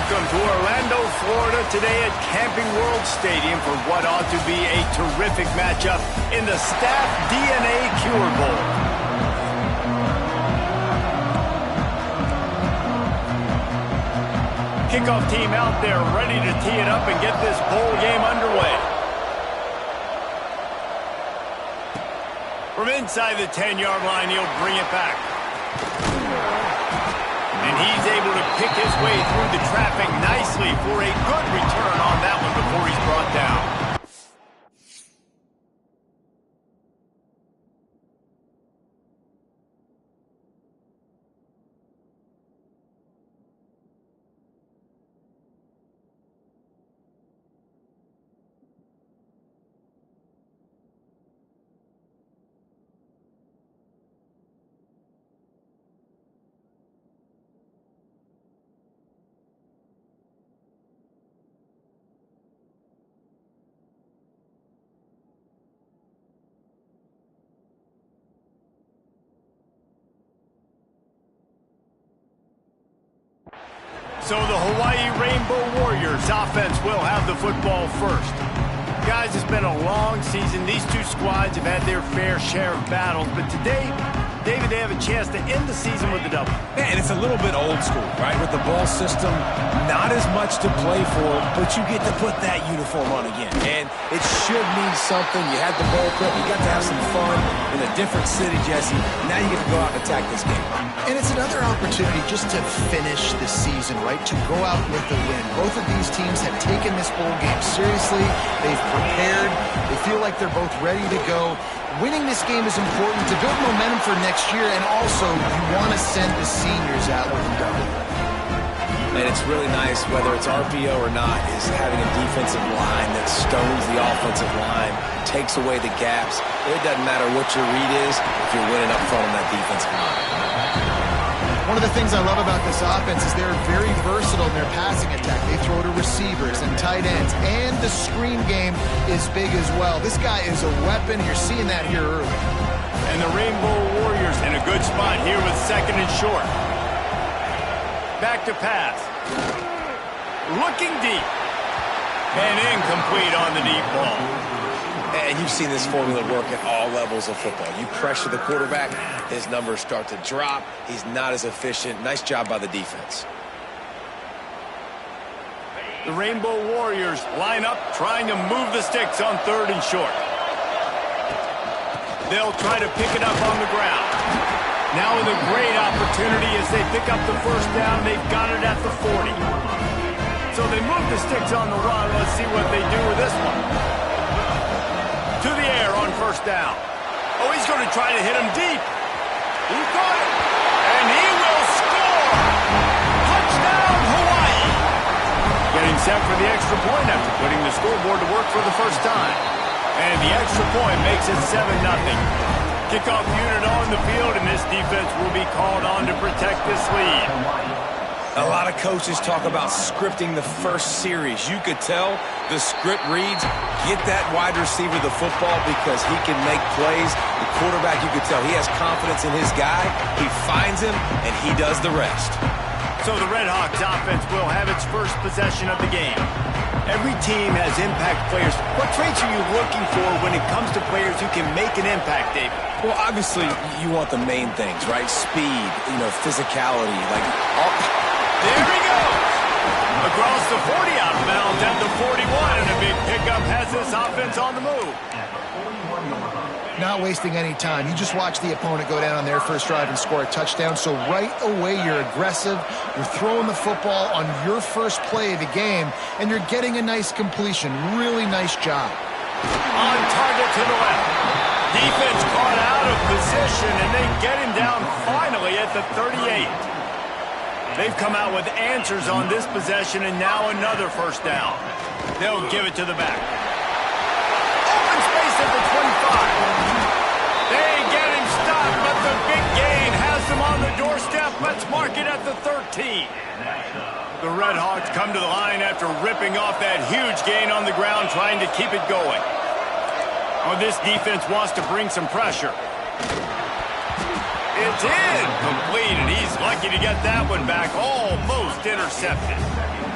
Welcome to Orlando, Florida today at Camping World Stadium for what ought to be a terrific matchup in the Staff DNA Cure Bowl. Kickoff team out there ready to tee it up and get this bowl game underway. From inside the 10-yard line, he'll bring it back. And he's able to pick his way through the traffic nicely for a good return on that one before he's brought down. So the Hawaii Rainbow Warriors offense will have the football first. Guys, it's been a long season. These two squads have had their fair share of battles, but today, David, they have a chance to end the season with a double. Man, it's a little bit old school, right? With the ball system, not as much to play for, but you get to put that uniform on again. And it should mean something. You had the bowl prep. You got to have some fun in a different city, Jesse. Now you get to go out and attack this game. And it's another opportunity just to finish the season, right? To go out with the win. Both of these teams have taken this bowl game seriously. They've prepared. They feel like they're both ready to go. Winning this game is important to build momentum for next year, and also you want to send the seniors out with a W. And it's really nice, whether it's RPO or not, is having a defensive line that stones the offensive line, takes away the gaps. It doesn't matter what your read is if you're winning up front on that defensive line. One of the things I love about this offense is they're very versatile in their passing attack. They throw to receivers and tight ends, and the screen game is big as well. This guy is a weapon. You're seeing that here early. And the Rainbow Warriors in a good spot here with second and short. Back to pass. Looking deep. And incomplete on the deep ball. And you've seen this formula work at all levels of football. You pressure the quarterback, his numbers start to drop. He's not as efficient. Nice job by the defense. The Rainbow Warriors line up, trying to move the sticks on third and short. They'll try to pick it up on the ground. Now with a great opportunity as they pick up the first down. They've got it at the 40. So they move the sticks on the run. Let's see what they do with this one. To the air on first down. Oh, he's going to try to hit him deep. He's got it. And he will score. Touchdown, Hawaii. Getting set for the extra point after putting the scoreboard to work for the first time. And the extra point makes it 7-0. Kickoff unit on the field, and this defense will be called on to protect this lead. A lot of coaches talk about scripting the first series. You could tell the script reads, get that wide receiver the football because he can make plays. The quarterback, you could tell he has confidence in his guy. He finds him, and he does the rest. So the Red Hawks offense will have its first possession of the game. Every team has impact players. What traits are you looking for when it comes to players who can make an impact, David? Well, obviously, you want the main things, right? Speed, physicality, There he goes. Across the 40, out of bounds at the 41, and a big pickup has this offense on the move. Not wasting any time. You just watch the opponent go down on their first drive and score a touchdown. So right away, you're aggressive. You're throwing the football on your first play of the game, and you're getting a nice completion. Really nice job. On target to the left. Defense caught out of position, and they get him down finally at the 38. They've come out with answers on this possession, and now another first down. They'll give it to the back. Open space at the 25. They get him stopped, but the big gain has them on the doorstep. Let's mark it at the 13. The Red Hawks come to the line after ripping off that huge gain on the ground, trying to keep it going. Oh, this defense wants to bring some pressure. It's incomplete, and he's lucky to get that one back. Almost intercepted.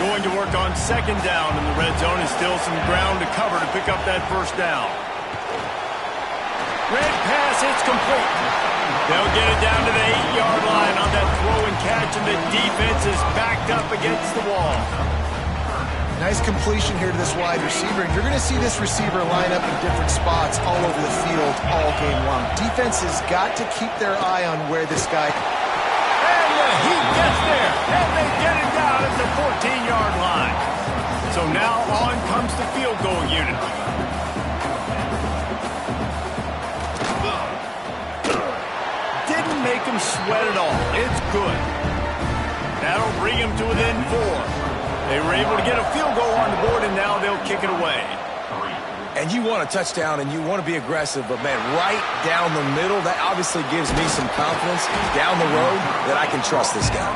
Going to work on second down in the red zone, and still some ground to cover to pick up that first down. Red pass, it's complete. They'll get it down to the 8-yard line on that throw and catch, and the defense is backed up against the wall. Nice completion here to this wide receiver. And you're going to see this receiver line up in different spots all over the field all game long. Defense has got to keep their eye on where this guy... And he gets there, and they get it down at the 14-yard line. So now on comes the field goal unit. Didn't make him sweat at all. It's good. That'll bring him to within 4. They were able to get a field goal on the board, and now they'll kick it away. And you want a touchdown, and you want to be aggressive, but, man, right down the middle, that obviously gives me some confidence down the road that I can trust this guy.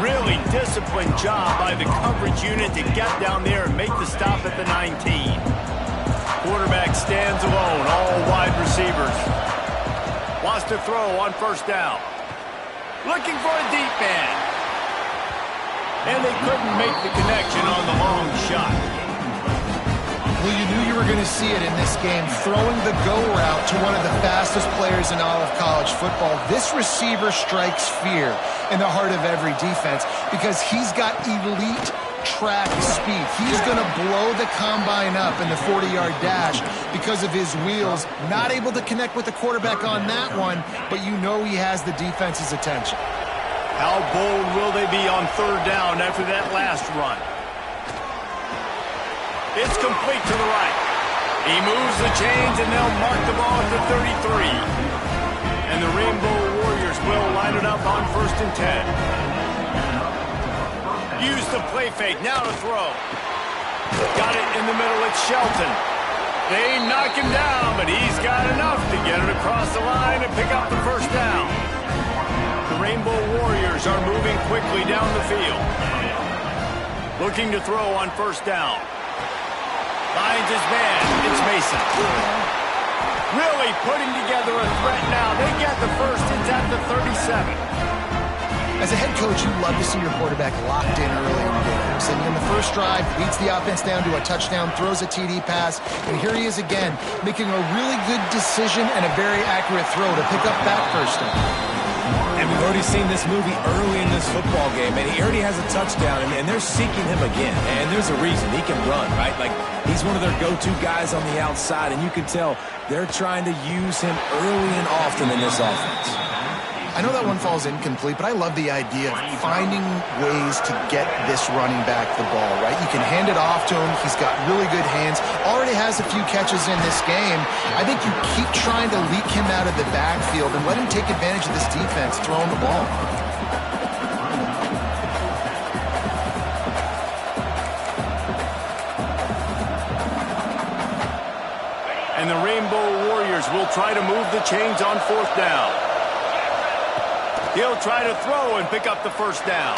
Really disciplined job by the coverage unit to get down there and make the stop at the 19. Quarterback stands alone, all wide receivers. Wants to throw on first down. Looking for a deep man. And they couldn't make the connection on the long shot. Well, you knew you were going to see it in this game, throwing the go route to one of the fastest players in all of college football. This receiver strikes fear in the heart of every defense because he's got elite track speed. He's going to blow the combine up in the 40-yard dash because of his wheels. Not able to connect with the quarterback on that one, but you know he has the defense's attention. How bold will they be on third down after that last run? It's complete to the right. He moves the chains, and they'll mark the ball at the 33. And the Rainbow Warriors will line it up on 1st and 10. Use the play fake, now to throw. Got it in the middle, it's Shelton. They knock him down, but he's got enough to get it across the line and pick up the first down. The Rainbow Warriors are moving quickly down the field. Looking to throw on first down. Finds his man. It's Mason. Really putting together a threat now. They get the first. It's at the 37. As a head coach, you love to see your quarterback locked in early in games. And in the first drive, leads the offense down to a touchdown, throws a TD pass, and here he is again, making a really good decision and a very accurate throw to pick up that first down. And we've already seen this movie early in this football game, and he already has a touchdown, and they're seeking him again. And there's a reason. He can run, right? Like, he's one of their go-to guys on the outside, and you can tell they're trying to use him early and often in this offense. I know that one falls incomplete, but I love the idea of finding ways to get this running back the ball, right? You can hand it off to him. He's got really good hands. Already has a few catches in this game. I think you keep trying to leak him out of the backfield and let him take advantage of this defense throwing the ball. And the Rainbow Warriors will try to move the chains on fourth down. He'll try to throw and pick up the first down.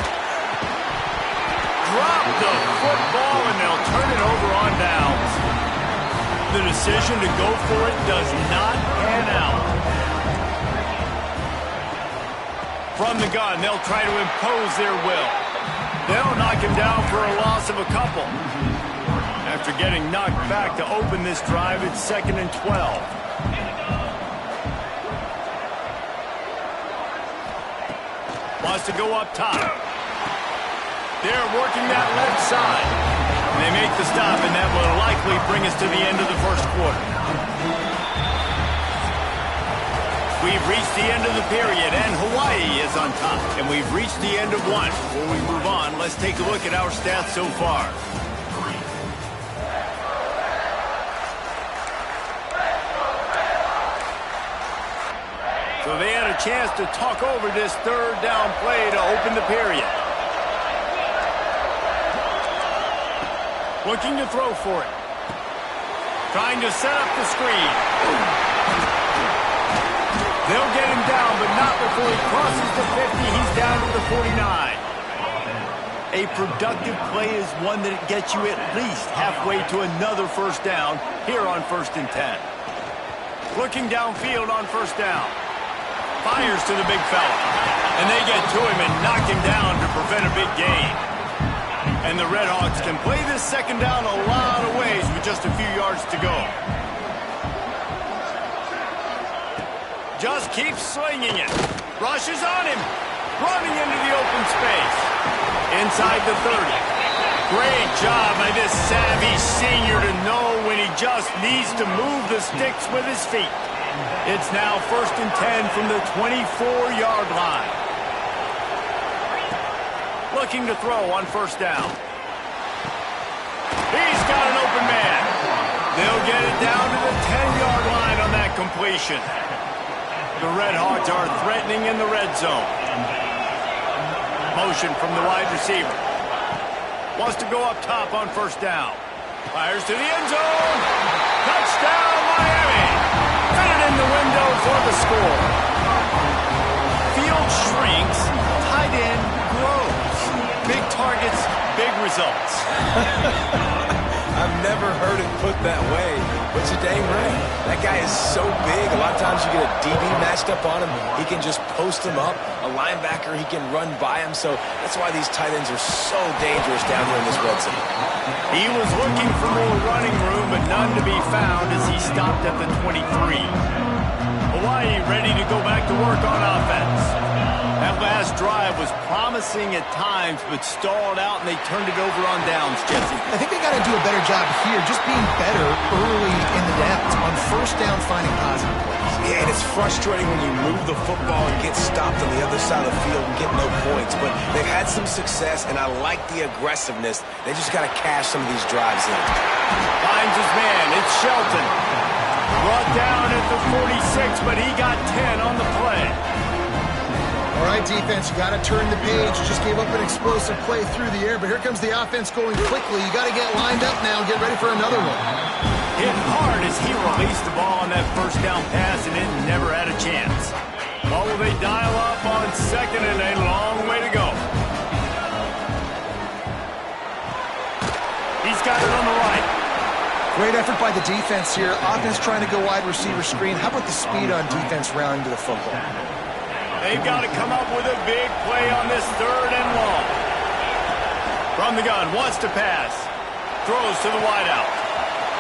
Drop the football, and they'll turn it over on downs. The decision to go for it does not pan out. From the gun, they'll try to impose their will. They'll knock him down for a loss of a couple. After getting knocked back to open this drive, it's 2nd and 12. Wants to go up top. They're working that left side. And they make the stop, and that will likely bring us to the end of the first quarter. We've reached the end of the period, and Hawaii is on top. And we've reached the end of one. Before we move on, let's take a look at our stats so far. So they had a chance to talk over this third down play to open the period. Looking to throw for it. Trying to set up the screen. They'll get him down, but not before he crosses the 50. He's down to the 49. A productive play is one that gets you at least halfway to another first down here on 1st and 10. Looking downfield on first down. Fires to the big fella. And they get to him and knock him down to prevent a big gain. And the Red Hawks can play this second down a lot of ways with just a few yards to go. Just keeps swinging it. Rushes on him. Running into the open space. Inside the 30. Great job by this savvy senior to know when he just needs to move the sticks with his feet. It's now 1st and 10 from the 24-yard line. Looking to throw on 1st down. He's got an open man. They'll get it down to the 10-yard line on that completion. The Red Hawks are threatening in the red zone. Motion from the wide receiver. Wants to go up top on 1st down. Fires to the end zone. Touchdown, Miami. Fitted in the window for the score. Field shrinks. Tight end grows. Big targets, big results. I've never heard it put that way, but you're dang right. That guy is so big. A lot of times you get a DB matched up on him. He can just post him up. A linebacker, he can run by him. So that's why these tight ends are so dangerous down here in this red zone. He was looking for more running room, but none to be found as he stopped at the 23. Hawaii ready to go back to work on offense. That last drive was promising at times, but stalled out, and they turned it over on downs, Jesse. I think they got to do a better job here, just being better early in the downs. On 1st down, finding positive plays. Yeah, and it's frustrating when you move the football and get stopped on the other side of the field and get no points. But they've had some success, and I like the aggressiveness. They just got to cash some of these drives in. Finds his man. It's Shelton. Brought down at the 46, but he got 10 on the play. All right, defense, you got to turn the page. You just gave up an explosive play through the air, but here comes the offense going quickly. You got to get lined up now and get ready for another one. Hit hard as he released the ball on that 1st down pass, and it never had a chance. What will they dial up on 2nd and a long way to go? He's got it on the right. Great effort by the defense here. Offense trying to go wide receiver screen. How about the speed on defense rounding to the football? They've got to come up with a big play on this 3rd and long. From the gun, wants to pass. Throws to the wideout.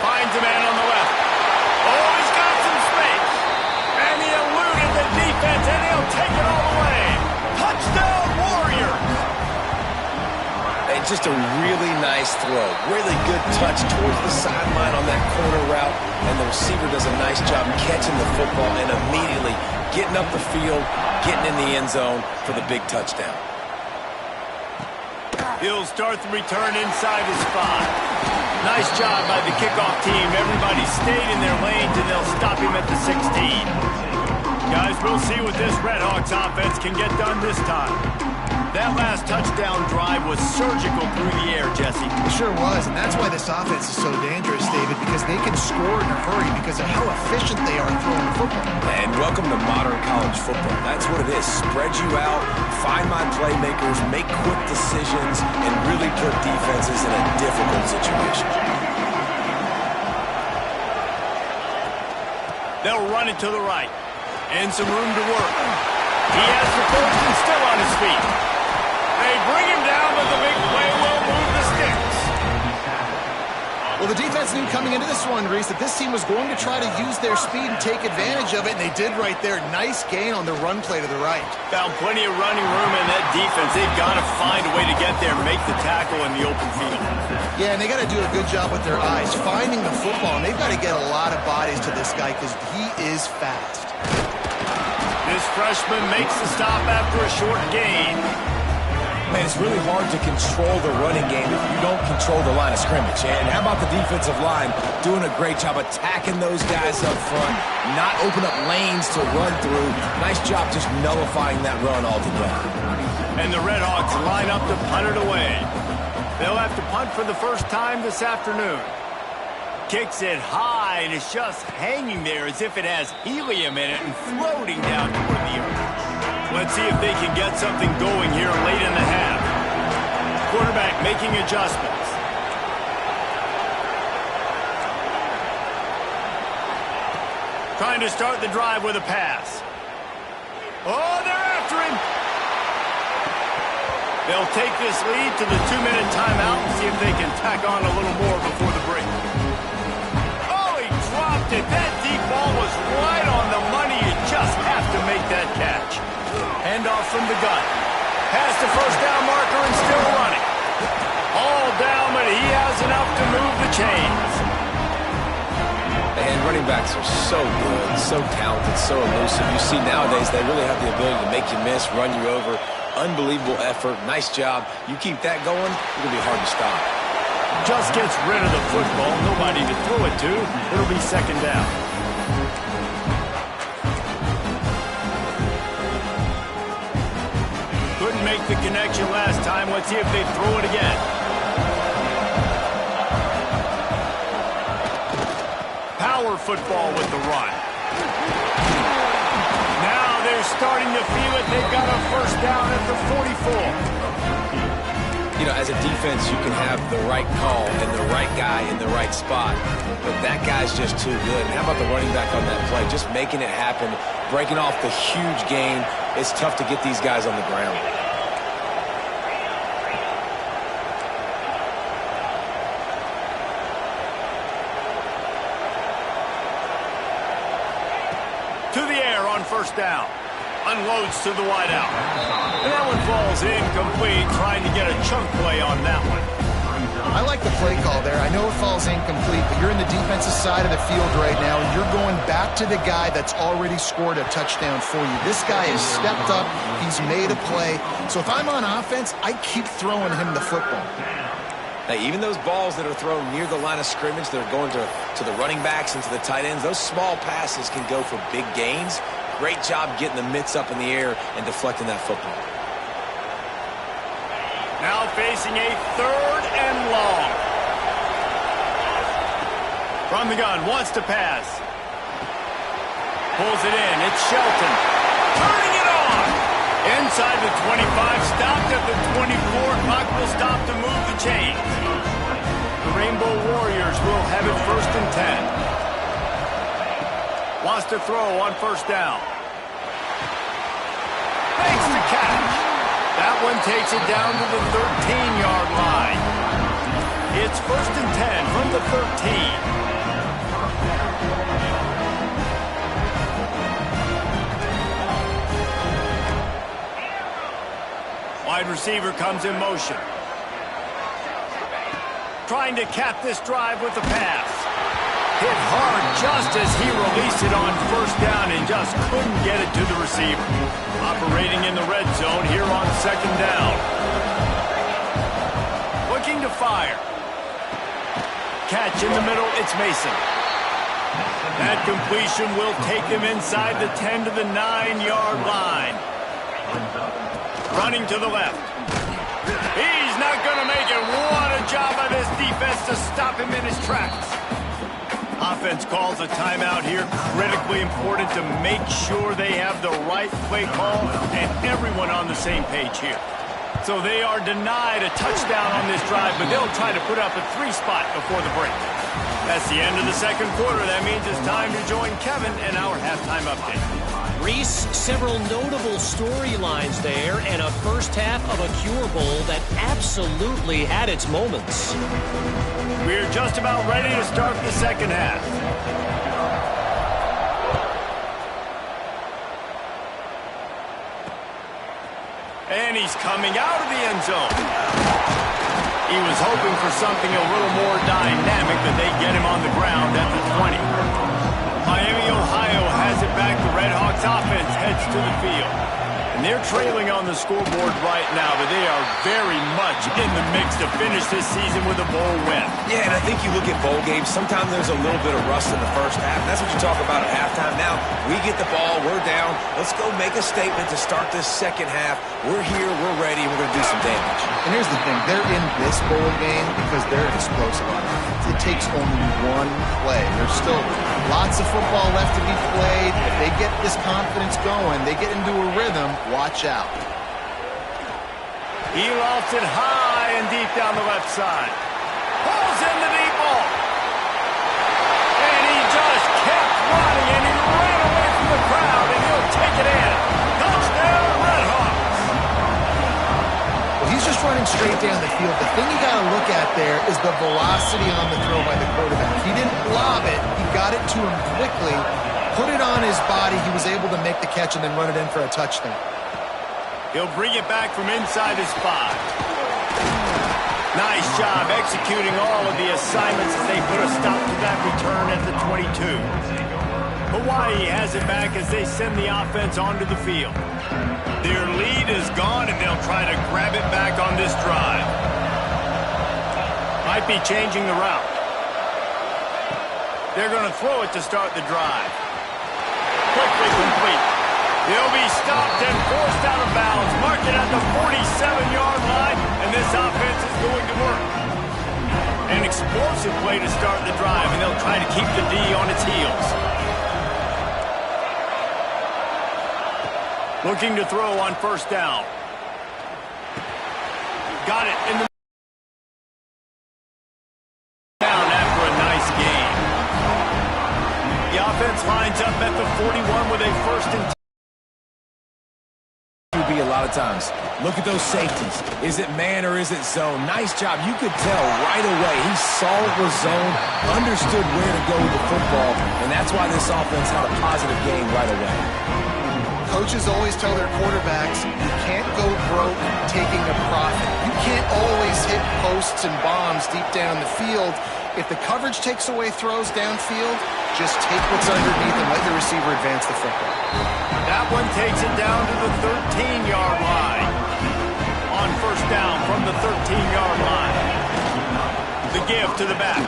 Finds a man on the left. Oh, he's got some space. And he eluded the defense, and he'll take it all the way. Touchdown, Warriors! And just a really nice throw. Really good touch towards the sideline on that corner route. And the receiver does a nice job catching the football and immediately getting up the field, getting in the end zone for the big touchdown. He'll start the return inside his 5. Nice job by the kickoff team. Everybody stayed in their lanes, and they'll stop him at the 16. Guys, we'll see what this Red Hawks offense can get done this time. That last touchdown drive was surgical through the air, Jesse. It sure was, and that's why this offense is so dangerous, David, because they can score in a hurry because of how efficient they are throwing the football. And welcome to modern college football. That's what it is. Spread you out, find my playmakers, make quick decisions, and really put defenses in a difficult situation. They'll run it to the right. And some room to work. He has the coach and still on his feet. They bring him down, but the big play will move the sticks. Well, the defense knew coming into this one, Reese, that this team was going to try to use their speed and take advantage of it, and they did right there. Nice gain on the run play to the right. Found plenty of running room in that defense. They've got to find a way to get there and make the tackle in the open field. Yeah, and they got to do a good job with their eyes, finding the football, and they've got to get a lot of bodies to this guy because he is fast. This freshman makes the stop after a short gain. Man, it's really hard to control the running game if you don't control the line of scrimmage. And how about the defensive line doing a great job attacking those guys up front, not open up lanes to run through. Nice job just nullifying that run altogether. And the Red Hawks line up to punt it away. They'll have to punt for the first time this afternoon. Kicks it high, and it's just hanging there as if it has helium in it and floating down toward the earth. Let's see if they can get something going here late in the half. Quarterback making adjustments. Trying to start the drive with a pass. Oh, they're after him. They'll take this lead to the 2-minute timeout and see if they can tack on a little more before the break. Oh, he dropped it. That deep ball was right on the money. You just have to make that catch. Handoff from the gun. Past the first down marker and still running. All down, but he has enough to move the chains. And running backs are so good, so talented, so elusive. You see nowadays they really have the ability to make you miss, run you over. Unbelievable effort. Nice job. You keep that going, it'll be hard to stop. Just gets rid of the football. Nobody to throw it to. It'll be second down. Couldn't make the connection last time. Let's see if they throw it again. Power football with the run. Now they're starting to feel it. They've got a first down at the 44. You know, as a defense, you can have the right call and the right guy in the right spot, but that guy's just too good. And how about the running back on that play? Just making it happen, breaking off the huge gain. It's tough to get these guys on the ground. To the air on first down. Unloads to the wideout. And that one falls incomplete, trying to get a chunk play on that one. I like the play call there. I know it falls incomplete, but you're in the defensive side of the field right now, and you're going back to the guy that's already scored a touchdown for you. This guy has stepped up. He's made a play. So if I'm on offense, I keep throwing him the football. Hey, even those balls that are thrown near the line of scrimmage, that are going to the running backs and to the tight ends, those small passes can go for big gains. Great job getting the mitts up in the air and deflecting that football. Now facing a third and long. From the gun, wants to pass. Pulls it in, it's Shelton. Turning it on! Inside the 25, stopped at the 24. Clock will stop to move the chains. The Rainbow Warriors will have it first and 10. Wants to throw on first down. Makes the catch. That one takes it down to the 13-yard line. It's first and 10 from the 13. Wide receiver comes in motion. Trying to cap this drive with the pass. Hit hard just as he released it on first down and just couldn't get it to the receiver. Operating in the red zone here on second down. Looking to fire. Catch in the middle, it's Mason. That completion will take him inside the 10 to the 9-yard line. Running to the left. He's not going to make it. What a job by this defense to stop him in his tracks. Offense calls a timeout here. Critically important to make sure they have the right play call and everyone on the same page here. So they are denied a touchdown on this drive, but they'll try to put up a 3-spot before the break. That's the end of the second quarter. That means it's time to join Kevin in our halftime update. Reese, several notable storylines there, and a first half of a Cure Bowl that absolutely had its moments. We're just about ready to start the second half. And he's coming out of the end zone. He was hoping for something a little more dynamic, but they get him on the ground at the 20. Miami, Ohio has it back. The Redhawks offense heads to the field. And they're trailing on the scoreboard right now, but they are very much in the mix to finish this season with a bowl win. Yeah, and I think you look at bowl games, sometimes there's a little bit of rust in the first half. That's what you talk about at halftime. Now, we get the ball, we're down. Let's go make a statement to start this second half. We're here, we're ready, we're going to do some damage. And here's the thing. They're in this bowl game because they're explosive on offense. It takes only one play. There's still lots of football left to be played. If they get this confidence going, they get into a rhythm, watch out. He lofts it high and deep down the left side. Pulls in the deep ball. And he just kept running, and he ran away from the crowd, and he'll take it in. Touchdown, Redhawks. Well, he's just running straight down the field. The thing you got to look at there is the velocity on the throw by the quarterback. He didn't lob it. He got it to him quickly, put it on his body. He was able to make the catch and then run it in for a touchdown. He'll bring it back from inside his 5. Nice job executing all of the assignments as they put a stop to that return at the 22. Hawaii has it back as they send the offense onto the field. Their lead is gone, and they'll try to grab it back on this drive. Might be changing the route. They're going to throw it to start the drive. Quickly complete. They'll be stopped and forced out of bounds. Mark it at the 47-yard line, and this offense is going to work. An explosive play to start the drive, and they'll try to keep the D on its heels. Looking to throw on first down. Got it in the down after a nice gain. The offense lines up at the 41 with a first and 10. A lot of times. Look at those safeties. Is it man or is it zone? Nice job. You could tell right away. He saw it was zone, understood where to go with the football, and that's why this offense had a positive gain right away. Coaches always tell their quarterbacks, you can't go broke taking a profit. You can't always hit posts and bombs deep down the field. If the coverage takes away throws downfield, just take what's underneath and let your receiver advance the football. That one takes it down to the 13-yard line. On first down from the 13-yard line. The give to the back.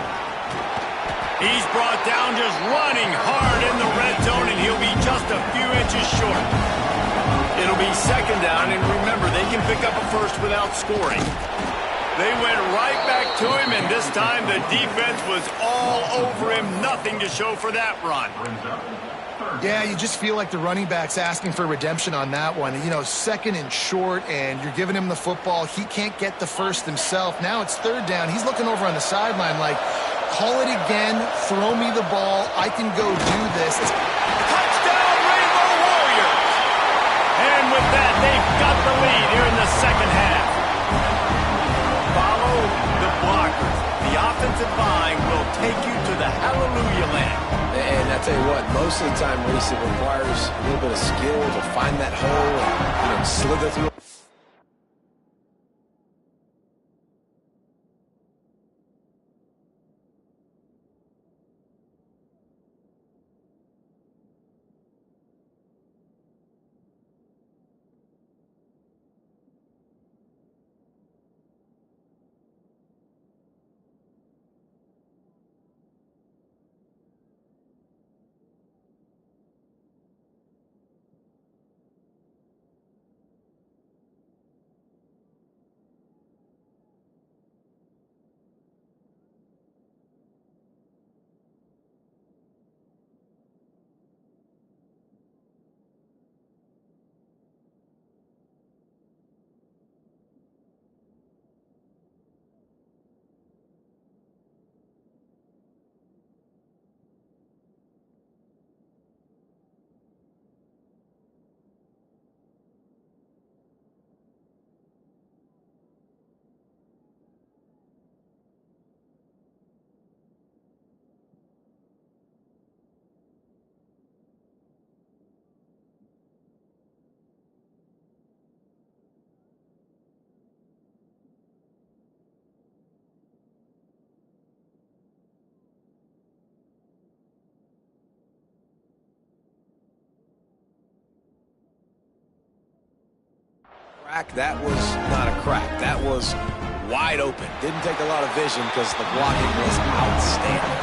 He's brought down just running hard in the red zone, and he'll be just a few inches short. It'll be second down, and remember, they can pick up a first without scoring. They went right back to him, and this time the defense was all over him. Nothing to show for that run. Yeah, you just feel like the running back's asking for redemption on that one. You know, second and short, and you're giving him the football. He can't get the first himself. Now it's third down. He's looking over on the sideline like, call it again, throw me the ball, I can go do this. Touchdown, Rainbow Warriors! And with that, they've got the lead here in the second half. Follow the blockers. The offensive line will take you to the hallelujah land. And I tell you what, most of the time, Reese, it requires a little bit of skill to find that hole and slither through. That was not a crack. That was wide open. Didn't take a lot of vision because the blocking was outstanding.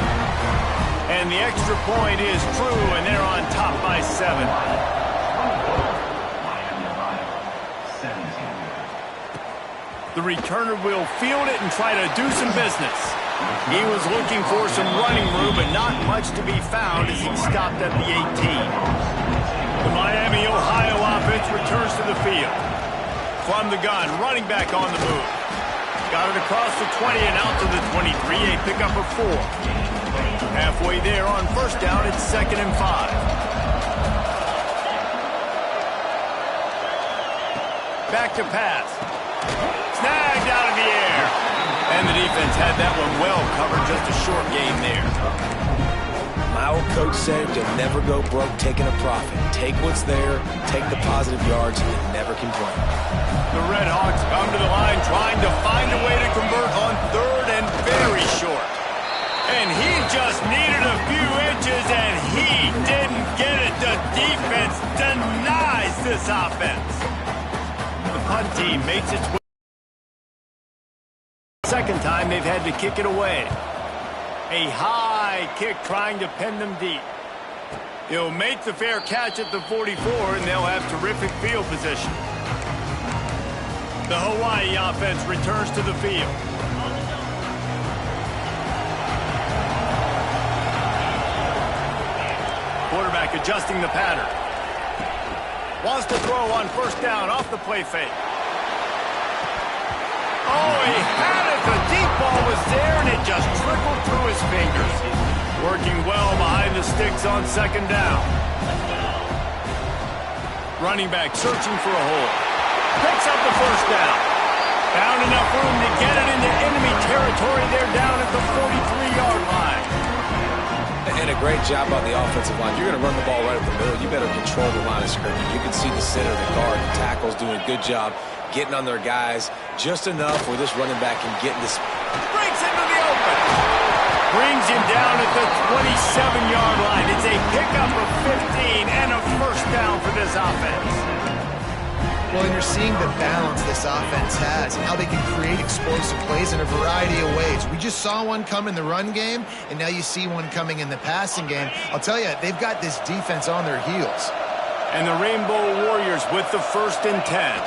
And the extra point is true, and they're on top by 7. The returner will field it and try to do some business. He was looking for some running room, but not much to be found as he stopped at the 18. The Miami, Ohio offense returns to the field. From the gun, running back on the move. Got it across the 20 and out to the 23, a pickup of 4. Halfway there on first down, it's 2nd and 5. Back to pass. Snagged out of the air. And the defense had that one well covered. Just a short gain there. My old coach said you'll never go broke taking a profit. Take what's there, take the positive yards, and never complain. The Red Hawks come to the line trying to find a way to convert on third and very short. And he just needed a few inches, and he didn't get it. The defense denies this offense. The punt team makes its way. Second time they've had to kick it away. A high kick trying to pin them deep. He'll make the fair catch at the 44, and they'll have terrific field position. The Hawaii offense returns to the field. Quarterback adjusting the pattern. Wants to throw on first down off the play fake. Oh, he had it. The deep ball was there, and it just trickled through his fingers. Working well behind the sticks on second down. Running back searching for a hole. Picks up the first down. Found enough room to get it into enemy territory. They're down at the 43-yard line. And a great job on the offensive line. You're going to run the ball right up the middle. You better control the line of scrimmage. You can see the center, the guard, the tackles doing a good job getting on their guys just enough where this running back can get in this. Breaks into the open. Brings him down at the 27-yard line. It's a pickup of 15 and a first down for this offense. Well, and you're seeing the balance this offense has and how they can create explosive plays in a variety of ways. We just saw one come in the run game, and now you see one coming in the passing game. I'll tell you, they've got this defense on their heels. And the Rainbow Warriors with the 1st and 10.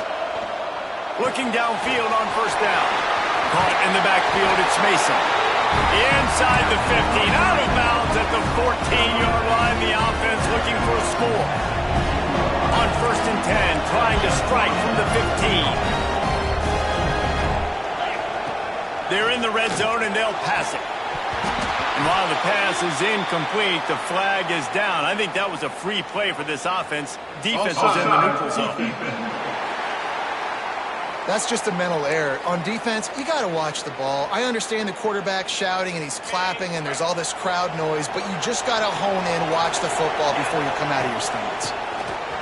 Looking downfield on first down. Caught in the backfield, it's Mason. Inside the 15, out of bounds at the 14-yard line. The offense looking for a score. On 1st and 10, trying to strike from the 15. They're in the red zone, and they'll pass it. And while the pass is incomplete, the flag is down. I think that was a free play for this offense. Defense was in the neutral zone. That's just a mental error. On defense, you got to watch the ball. I understand the quarterback shouting and he's clapping and there's all this crowd noise, but you just got to hone in, watch the football before you come out of your stance.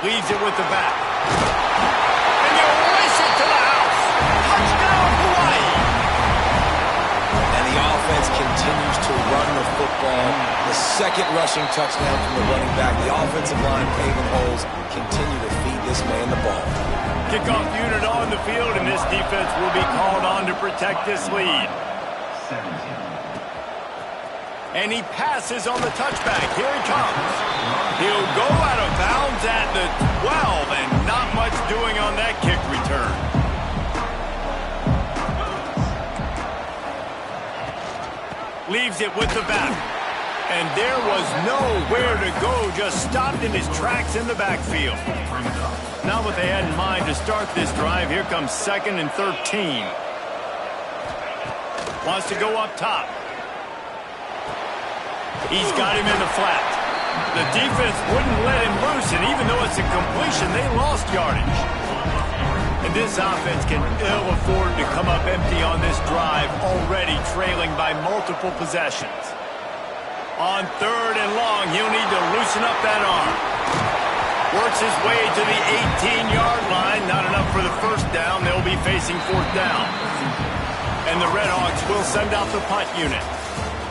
Leaves it with the back. And they'll race it to the house. Touchdown, Hawaii. And the offense continues to run the football. The second rushing touchdown from the running back. The offensive line paving holes continue to feed this man the ball. Kickoff unit on the field, and this defense will be called on to protect this lead. And he passes on the touchback. Here he comes. He'll go out of bounds at the 12, and not much doing on that kick return. Leaves it with the back. And there was nowhere to go, just stopped in his tracks in the backfield. Not what they had in mind to start this drive. Here comes 2nd and 13. Wants to go up top. He's got him in the flat. The defense wouldn't let him loose, and even though it's a completion, they lost yardage. And this offense can ill afford to come up empty on this drive, already trailing by multiple possessions. On 3rd and long, he'll need to loosen up that arm. Works his way to the 18-yard line. Not enough for the first down. They'll be facing 4th down. And the Red Hawks will send out the punt unit.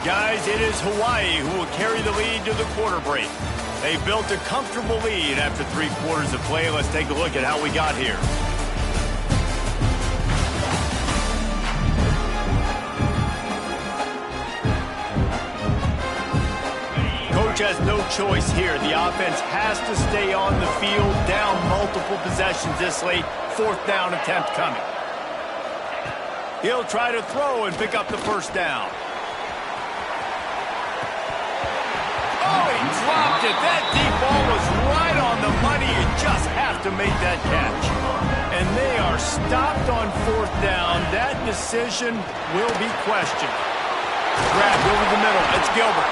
Guys, it is Hawaii who will carry the lead to the quarter break. They built a comfortable lead after 3 quarters of play. Let's take a look at how we got here. Coach has no choice here. The offense has to stay on the field, down multiple possessions this late. 4th down attempt coming. He'll try to throw and pick up the first down. Oh, he dropped it. That deep ball was right on the money. You just have to make that catch. And they are stopped on 4th down. That decision will be questioned. Grabbed over the middle. It's Gilbert.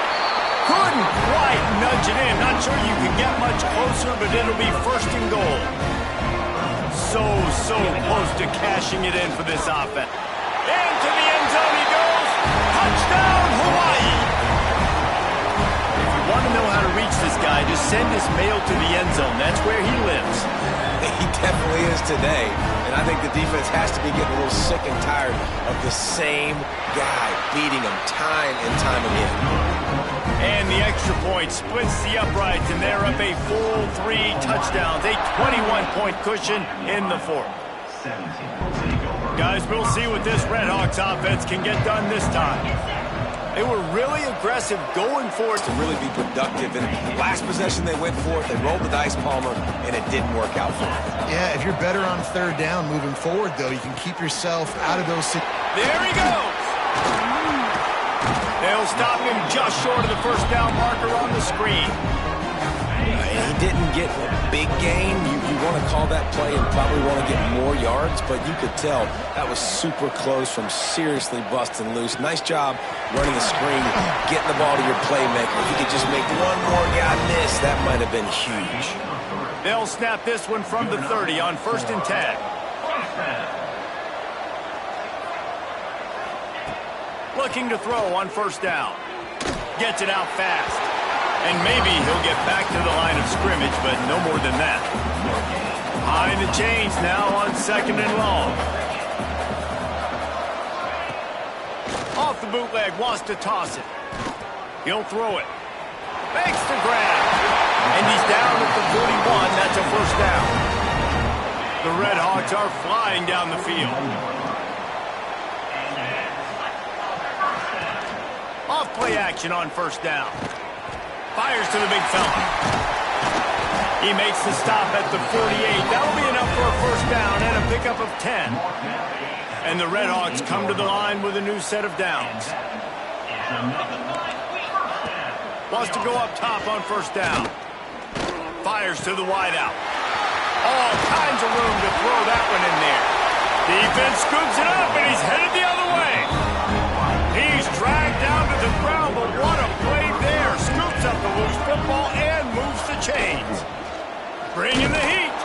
Couldn't quite nudge it in. Not sure you can get much closer, but it'll be 1st and goal. so close to cashing it in for this offense. Into the end zone he goes. Touchdown, Hawaii. If you want to know how to reach this guy, just send his mail to the end zone. That's where he lives. He definitely is today. And I think the defense has to be getting a little sick and tired of the same guy beating them time and time again. And the extra point splits the uprights, and they're up a full 3 touchdowns, a 21-point cushion in the fourth. Guys, we'll see what this Redhawks offense can get done this time. They were really aggressive going for it to really be productive. And last possession they went for it, they rolled the dice, Palmer, and it didn't work out for them. Yeah, if you're better on third down moving forward, though, you can keep yourself out of those situations. There he goes. They'll stop him just short of the first down marker on the screen. He didn't get a big gain. You want to call that play and probably want to get more yards, but you could tell that was super close from seriously busting loose. Nice job running the screen, getting the ball to your playmaker. If you could just make one more guy miss, that might have been huge. They'll snap this one from the 30 on 1st and 10. Looking to throw on 1st down. Gets it out fast. And maybe he'll get back to the line of scrimmage, but no more than that. High in the chains now on 2nd and long. Off the bootleg, wants to toss it. He'll throw it. Makes the grab. And he's down at the 41. That's a 1st down. The Redhawks are flying down the field. Off play action on 1st down. Fires to the big fella. He makes the stop at the 48. That'll be enough for a 1st down and a pickup of 10. And the Redhawks come to the line with a new set of downs. Wants to go up top on 1st down. Fires to the wideout. All kinds of room to throw that one in there. Defense scoops it up, and he's headed the other way. He's dragged down to the ground, but what a play there. Scoops up the loose football and moves the chains. Bringing the heat.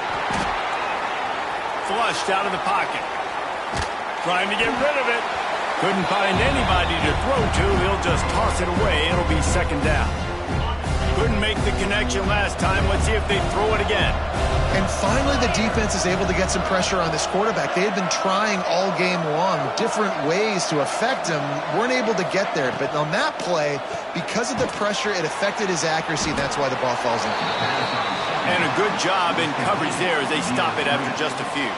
Flushed out of the pocket. Trying to get rid of it. Couldn't find anybody to throw to. He'll just toss it away. It'll be 2nd down. Couldn't make the connection last time. Let's see if they throw it again. And finally, the defense is able to get some pressure on this quarterback. They had been trying all game long different ways to affect him. Weren't able to get there. But on that play, because of the pressure, it affected his accuracy, and that's why the ball falls in. And a good job in coverage there as they stop it after just a few.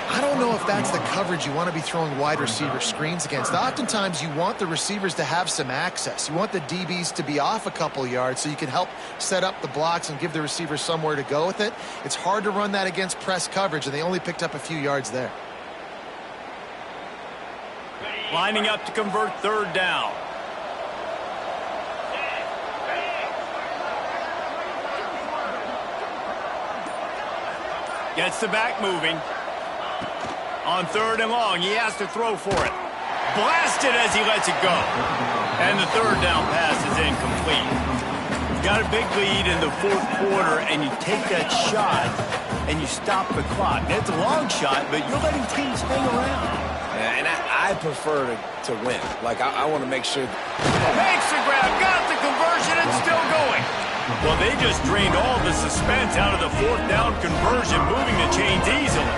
I don't know if that's the coverage you want to be throwing wide receiver screens against. Oftentimes, you want the receivers to have some access. You want the DBs to be off a couple yards so you can help set up the blocks and give the receivers somewhere to go with it. It's hard to run that against press coverage, and they only picked up a few yards there. Lining up to convert 3rd down. Gets the back moving. On 3rd and long, he has to throw for it. Blasted as he lets it go. And the 3rd down pass is incomplete. You've got a big lead in the 4th quarter, and you take that shot, and you stop the clock. It's a long shot, but you're letting teams hang around. Yeah, and I prefer to win. Like, I want to make sure. Makes the grab, got the conversion, and still going. Well, they just drained all the suspense out of the 4th down conversion, moving the chains easily.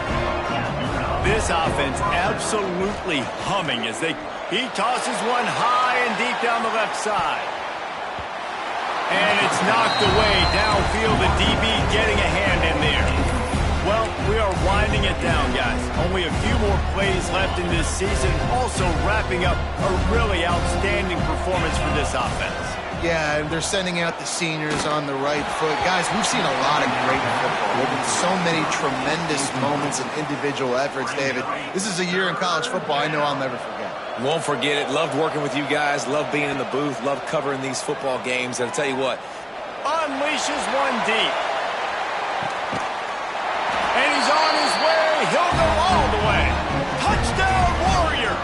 This offense absolutely humming as he tosses one high and deep down the left side. And it's knocked away downfield. The DB getting a hand in there. Well, we are winding it down, guys. Only a few more plays left in this season. Also wrapping up a really outstanding performance for this offense. Yeah, and they're sending out the seniors on the right foot. Guys, we've seen a lot of great football. There have been so many tremendous moments and individual efforts, David. This is a year in college football I know I'll never forget. Won't forget it. Loved working with you guys. Loved being in the booth. Loved covering these football games. And I'll tell you what. Unleashes one deep. And he's on his way. He'll go all the way. Touchdown, Warriors!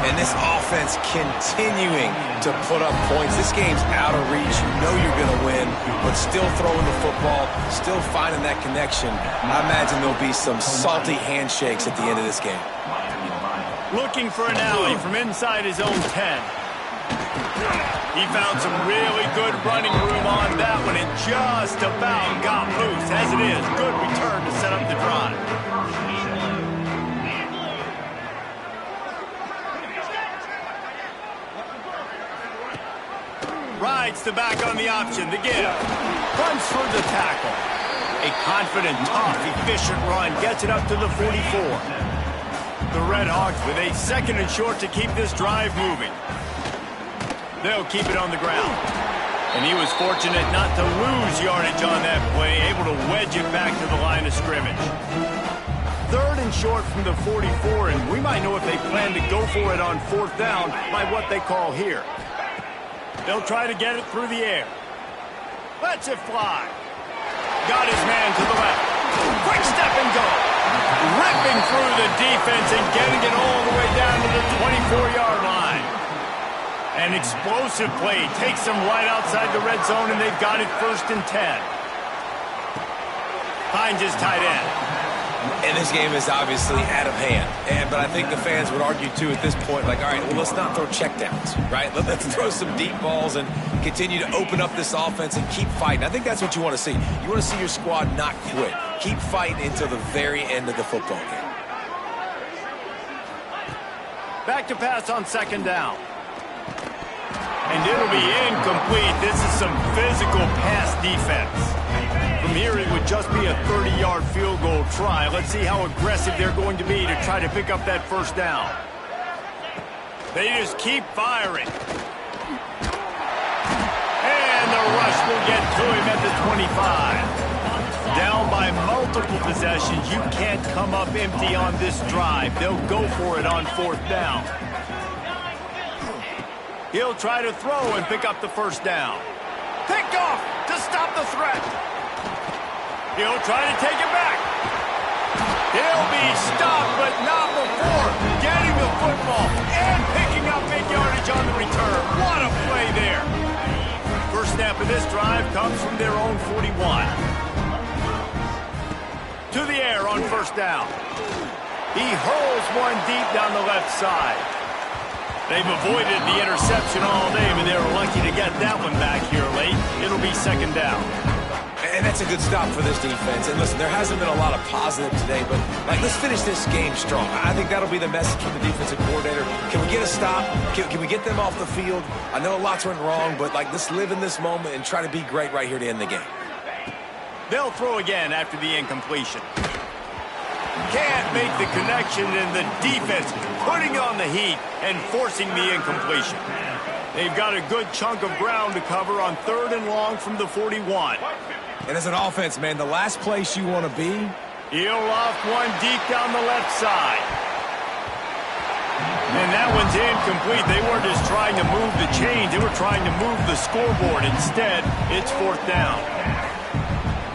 And this offense continuing to put up points. This game's out of reach. You know you're going to win, but still throwing the football, still finding that connection. I imagine there'll be some salty handshakes at the end of this game. Looking for an alley from inside his own 10. He found some really good running room on that one and just about got loose. As it is, good return to set up the drive. Rides the back on the option, the give. Runs for the tackle. A confident, tough, efficient run gets it up to the 44. The Red Hawks with a 2nd and short to keep this drive moving. They'll keep it on the ground. And he was fortunate not to lose yardage on that play, able to wedge it back to the line of scrimmage. 3rd and short from the 44, and we might know if they plan to go for it on 4th down by what they call here. They'll try to get it through the air. Lets it fly. Got his man to the left. Quick step and go. Ripping through the defense and getting it all the way down to the 24-yard line. An explosive play takes them right outside the red zone, and they've got it 1st and 10. Finds his tight end. And this game is obviously out of hand. But I think the fans would argue, too, at this point, like, all right, well, let's not throw checkdowns, right? Let's throw some deep balls and continue to open up this offense and keep fighting. I think that's what you want to see. You want to see your squad not quit. Keep fighting until the very end of the football game. Back to pass on 2nd down. And it'll be incomplete. This is some physical pass defense. From here, it would just be a 30-yard field goal try. Let's see how aggressive they're going to be to try to pick up that 1st down. They just keep firing. And the rush will get to him at the 25. Down by multiple possessions. You can't come up empty on this drive. They'll go for it on 4th down. He'll try to throw and pick up the 1st down. Picked off to stop the threat. He'll try to take it back. He'll be stopped, but not before getting the football and picking up big yardage on the return. What a play there. First snap of this drive comes from their own 41. To the air on 1st down. He hurls one deep down the left side. They've avoided the interception all day, but they were lucky to get that one back here late. It'll be 2nd down. And that's a good stop for this defense. And listen, there hasn't been a lot of positive today, but let's finish this game strong. I think that'll be the message from the defensive coordinator. Can we get a stop? Can we get them off the field? I know lots went wrong, but let's live in this moment and try to be great right here to end the game. They'll throw again after the incompletion. Can't make the connection, and the defense putting on the heat and forcing the incompletion. They've got a good chunk of ground to cover on 3rd and long from the 41. And as an offense, man, the last place you want to be. He'll loft one deep down the left side. And that one's incomplete. They weren't just trying to move the chains. They were trying to move the scoreboard. Instead, it's 4th down.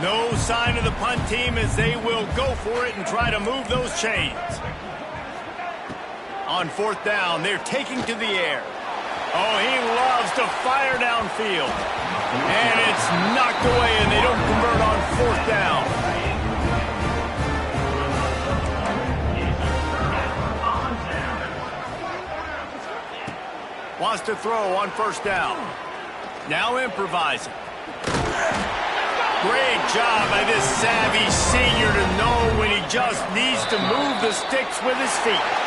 No sign of the punt team as they will go for it and try to move those chains. On 4th down, they're taking to the air. Oh, he loves to fire downfield. And it's knocked away, and they don't convert on 4th down. Wants to throw on 1st down. Now improvising. Great job by this savvy senior to know when he just needs to move the sticks with his feet.